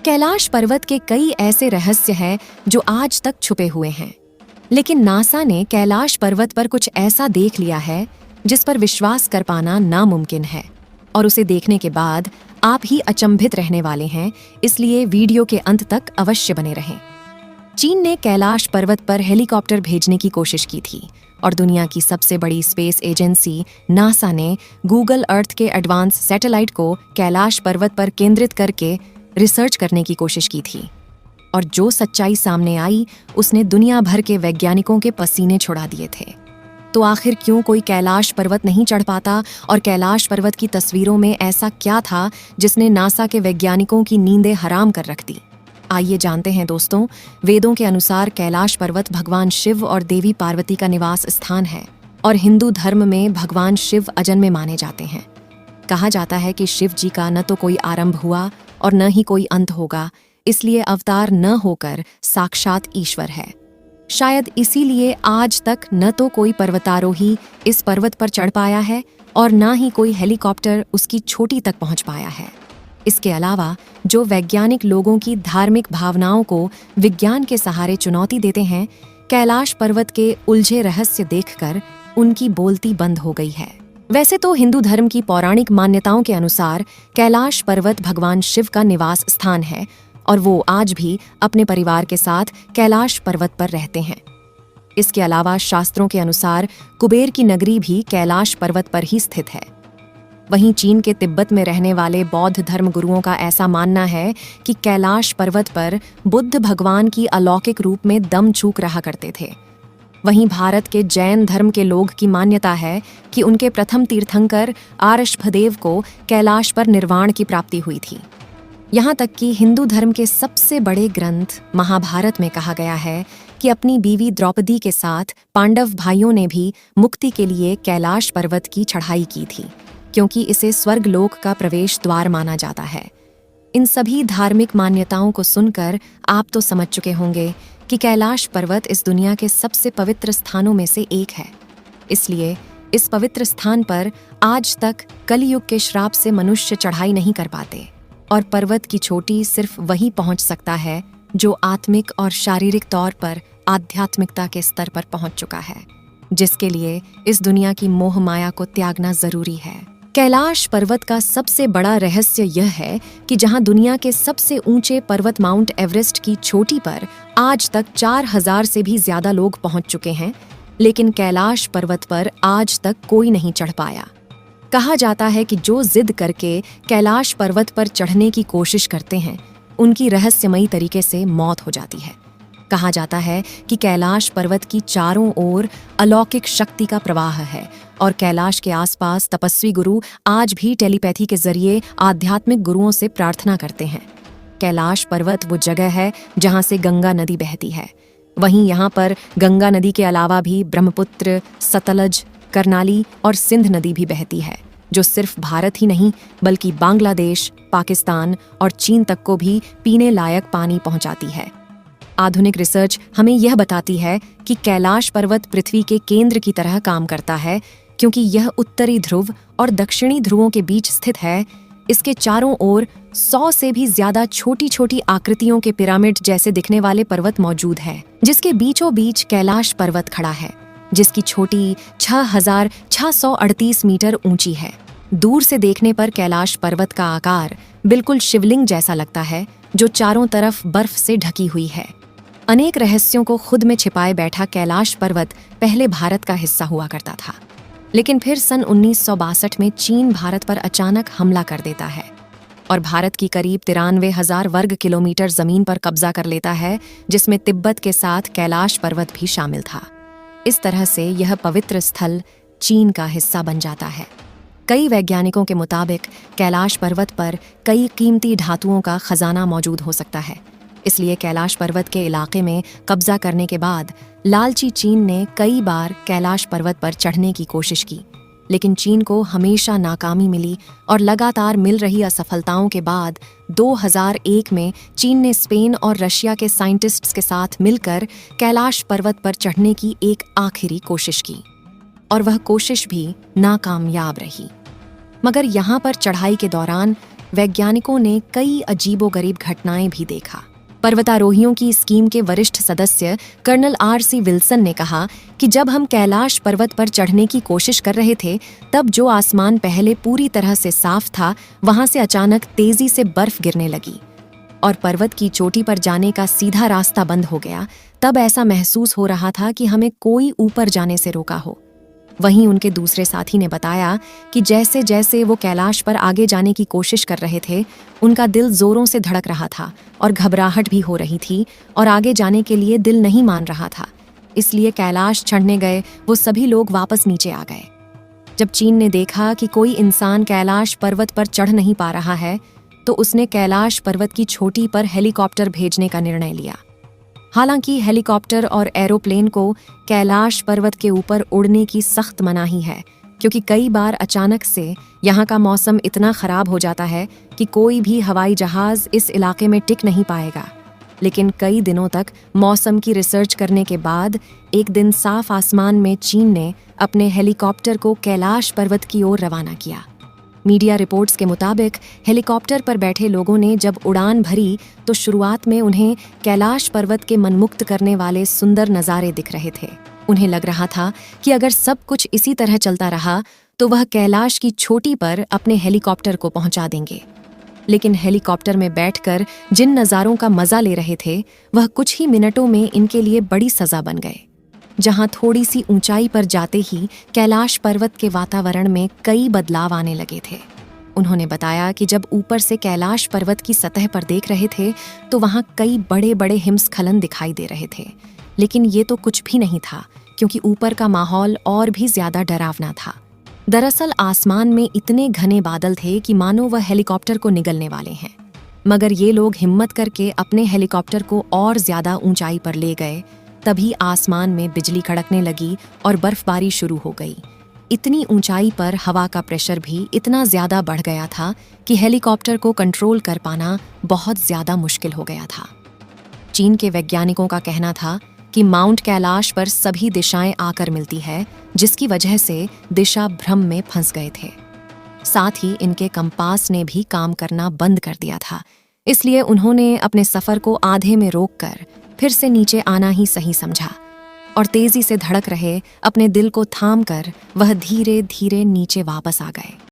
कैलाश पर्वत के कई ऐसे रहस्य हैं जो आज तक छुपे हुए हैं, लेकिन नासा ने कैलाश पर्वत पर कुछ ऐसा देख लिया है जिस पर विश्वास कर पाना नामुमकिन है। और उसे देखने के बाद आप ही अचंभित रहने वाले हैं, इसलिए वीडियो के अंत तक अवश्य बने रहें। चीन ने कैलाश पर्वत पर हेलीकॉप्टर भेजने की कोशिश की थी और दुनिया की सबसे बड़ी स्पेस एजेंसी नासा ने गूगल अर्थ के एडवांस सैटेलाइट को कैलाश पर्वत पर केंद्रित करके रिसर्च करने की कोशिश की थी। और जो सच्चाई सामने आई उसने दुनिया भर के वैज्ञानिकों के पसीने छुड़ा दिए थे। तो आखिर क्यों कोई कैलाश पर्वत नहीं चढ़ पाता, और कैलाश पर्वत की तस्वीरों में ऐसा क्या था जिसने नासा के वैज्ञानिकों की नींदें हराम कर रख दी? आइए जानते हैं दोस्तों। वेदों के अनुसार कैलाश पर्वत भगवान शिव और देवी पार्वती का निवास स्थान है और हिंदू धर्म में भगवान शिव अजन्मे माने जाते हैं। कहा जाता है कि शिव जी का न तो कोई आरंभ हुआ और न ही कोई अंत होगा, इसलिए अवतार न होकर साक्षात ईश्वर है। शायद इसीलिए आज तक न तो कोई पर्वतारोही इस पर्वत पर चढ़ पाया है और न ही कोई हेलीकॉप्टर उसकी चोटी तक पहुंच पाया है। इसके अलावा जो वैज्ञानिक लोगों की धार्मिक भावनाओं को विज्ञान के सहारे चुनौती देते हैं, कैलाश पर्वत के उलझे रहस्य देखकर उनकी बोलती बंद हो गई है। वैसे तो हिंदू धर्म की पौराणिक मान्यताओं के अनुसार कैलाश पर्वत भगवान शिव का निवास स्थान है और वो आज भी अपने परिवार के साथ कैलाश पर्वत पर रहते हैं। इसके अलावा शास्त्रों के अनुसार कुबेर की नगरी भी कैलाश पर्वत पर ही स्थित है। वहीं चीन के तिब्बत में रहने वाले बौद्ध धर्म गुरुओं का ऐसा मानना है कि कैलाश पर्वत पर बुद्ध भगवान की अलौकिक रूप में दम छूक रहा करते थे। वहीं भारत के जैन धर्म के लोग की मान्यता है कि उनके प्रथम तीर्थंकर आर्षभदेव को कैलाश पर निर्वाण की प्राप्ति हुई थी। यहाँ तक कि हिंदू धर्म के सबसे बड़े ग्रंथ महाभारत में कहा गया है कि अपनी बीवी द्रौपदी के साथ पांडव भाइयों ने भी मुक्ति के लिए कैलाश पर्वत की चढ़ाई की थी, क्योंकि इसे स्वर्गलोक का प्रवेश द्वार माना जाता है। इन सभी धार्मिक मान्यताओं को सुनकर आप तो समझ चुके होंगे कि कैलाश पर्वत इस दुनिया के सबसे पवित्र स्थानों में से एक है। इसलिए इस पवित्र स्थान पर आज तक कलयुग के श्राप से मनुष्य चढ़ाई नहीं कर पाते और पर्वत की चोटी सिर्फ वही पहुंच सकता है जो आत्मिक और शारीरिक तौर पर आध्यात्मिकता के स्तर पर पहुंच चुका है, जिसके लिए इस दुनिया की मोह माया को त्यागना जरूरी है। कैलाश पर्वत का सबसे बड़ा रहस्य यह है कि जहां दुनिया के सबसे ऊंचे पर्वत माउंट एवरेस्ट की चोटी पर आज तक 4000 से भी ज्यादा लोग पहुंच चुके हैं, लेकिन कैलाश पर्वत पर आज तक कोई नहीं चढ़ पाया। कहा जाता है कि जो जिद करके कैलाश पर्वत पर चढ़ने की कोशिश करते हैं, उनकी रहस्यमयी तरीके से मौत हो जाती है। कहा जाता है कि कैलाश पर्वत की चारों ओर अलौकिक शक्ति का प्रवाह है और कैलाश के आसपास तपस्वी गुरु आज भी टेलीपैथी के जरिए आध्यात्मिक गुरुओं से प्रार्थना करते हैं। कैलाश पर्वत वो जगह है जहां से गंगा नदी बहती है। वहीं यहाँ पर गंगा नदी के अलावा भी ब्रह्मपुत्र, सतलज, करनाली और सिंध नदी भी बहती है, जो सिर्फ भारत ही नहीं बल्कि बांग्लादेश, पाकिस्तान और चीन तक को भी पीने लायक पानी पहुंचाती है। आधुनिक रिसर्च हमें यह बताती है कि कैलाश पर्वत पृथ्वी के केंद्र की तरह काम करता है, क्योंकि यह उत्तरी ध्रुव और दक्षिणी ध्रुवों के बीच स्थित है। इसके चारों ओर 100 से भी ज्यादा छोटी छोटी आकृतियों के पिरामिड जैसे दिखने वाले पर्वत मौजूद है, जिसके बीचों बीच कैलाश पर्वत खड़ा है, जिसकी चोटी 6638 मीटर ऊंची है। दूर से देखने पर कैलाश पर्वत का आकार बिल्कुल शिवलिंग जैसा लगता है, जो चारों तरफ बर्फ से ढकी हुई है। अनेक रहस्यों को खुद में छिपाए बैठा कैलाश पर्वत पहले भारत का हिस्सा हुआ करता था, लेकिन फिर सन 1962 में चीन भारत पर अचानक हमला कर देता है और भारत की करीब 93,000 वर्ग किलोमीटर जमीन पर कब्जा कर लेता है, जिसमें तिब्बत के साथ कैलाश पर्वत भी शामिल था। इस तरह से यह पवित्र स्थल चीन का हिस्सा बन जाता है। कई वैज्ञानिकों के मुताबिक कैलाश पर्वत पर कई कीमती धातुओं का खजाना मौजूद हो सकता है। इसलिए कैलाश पर्वत के इलाके में कब्जा करने के बाद लालची चीन ने कई बार कैलाश पर्वत पर चढ़ने की कोशिश की, लेकिन चीन को हमेशा नाकामी मिली और लगातार मिल रही असफलताओं के बाद 2001 में चीन ने स्पेन और रशिया के साइंटिस्ट्स के साथ मिलकर कैलाश पर्वत पर चढ़ने की एक आखिरी कोशिश की, और वह कोशिश भी नाकामयाब रही। मगर यहाँ पर चढ़ाई के दौरान वैज्ञानिकों ने कई अजीबोगरीब घटनाएं भी देखा। पर्वतारोहियों की स्कीम के वरिष्ठ सदस्य कर्नल RC विल्सन ने कहा कि जब हम कैलाश पर्वत पर चढ़ने की कोशिश कर रहे थे, तब जो आसमान पहले पूरी तरह से साफ था, वहां से अचानक तेजी से बर्फ गिरने लगी और पर्वत की चोटी पर जाने का सीधा रास्ता बंद हो गया। तब ऐसा महसूस हो रहा था कि हमें कोई ऊपर जाने से रोका हो। वहीं उनके दूसरे साथी ने बताया कि जैसे जैसे वो कैलाश पर आगे जाने की कोशिश कर रहे थे, उनका दिल जोरों से धड़क रहा था और घबराहट भी हो रही थी और आगे जाने के लिए दिल नहीं मान रहा था। इसलिए कैलाश चढ़ने गए वो सभी लोग वापस नीचे आ गए। जब चीन ने देखा कि कोई इंसान कैलाश पर्वत पर चढ़ नहीं पा रहा है, तो उसने कैलाश पर्वत की चोटी पर हेलीकॉप्टर भेजने का निर्णय लिया। हालांकि हेलीकॉप्टर और एरोप्लेन को कैलाश पर्वत के ऊपर उड़ने की सख्त मनाही है, क्योंकि कई बार अचानक से यहाँ का मौसम इतना खराब हो जाता है कि कोई भी हवाई जहाज इस इलाके में टिक नहीं पाएगा। लेकिन कई दिनों तक मौसम की रिसर्च करने के बाद एक दिन साफ आसमान में चीन ने अपने हेलीकॉप्टर को कैलाश पर्वत की ओर रवाना किया। मीडिया रिपोर्ट्स के मुताबिक हेलीकॉप्टर पर बैठे लोगों ने जब उड़ान भरी तो शुरुआत में उन्हें कैलाश पर्वत के मनमुक्त करने वाले सुंदर नज़ारे दिख रहे थे। उन्हें लग रहा था कि अगर सब कुछ इसी तरह चलता रहा तो वह कैलाश की चोटी पर अपने हेलीकॉप्टर को पहुंचा देंगे। लेकिन हेलीकॉप्टर में बैठकर जिन नज़ारों का मजा ले रहे थे, वह कुछ ही मिनटों में इनके लिए बड़ी सजा बन गए। जहां थोड़ी सी ऊंचाई पर जाते ही कैलाश पर्वत के वातावरण में कई बदलाव आने लगे थे। उन्होंने बताया कि जब ऊपर से कैलाश पर्वत की सतह पर देख रहे थे तो वहां कई बड़े बड़े हिमस्खलन दिखाई दे रहे थे। लेकिन ये तो कुछ भी नहीं था, क्योंकि ऊपर का माहौल और भी ज्यादा डरावना था। दरअसल आसमान में इतने घने बादल थे कि मानो वह हेलीकॉप्टर को निगलने वाले हैं। मगर ये लोग हिम्मत करके अपने हेलीकॉप्टर को और ज्यादा ऊंचाई पर ले गए। तभी आसमान में बिजली कड़कने लगी और बर्फबारी शुरू हो गई। इतनी ऊंचाई पर हवा का प्रेशर भी इतना ज्यादा बढ़ गया था कि हेलीकॉप्टर को कंट्रोल कर पाना बहुत ज्यादा मुश्किल हो गया था। चीन के वैज्ञानिकों का कहना था कि माउंट कैलाश पर सभी दिशाएं आकर मिलती है, जिसकी वजह से दिशा भ्रम में फंस गए थे। साथ ही इनके कंपास ने भी काम करना बंद कर दिया था। इसलिए उन्होंने अपने सफर को आधे में रोककर फिर से नीचे आना ही सही समझा और तेजी से धड़क रहे अपने दिल को थाम कर वह धीरे धीरे नीचे वापस आ गए।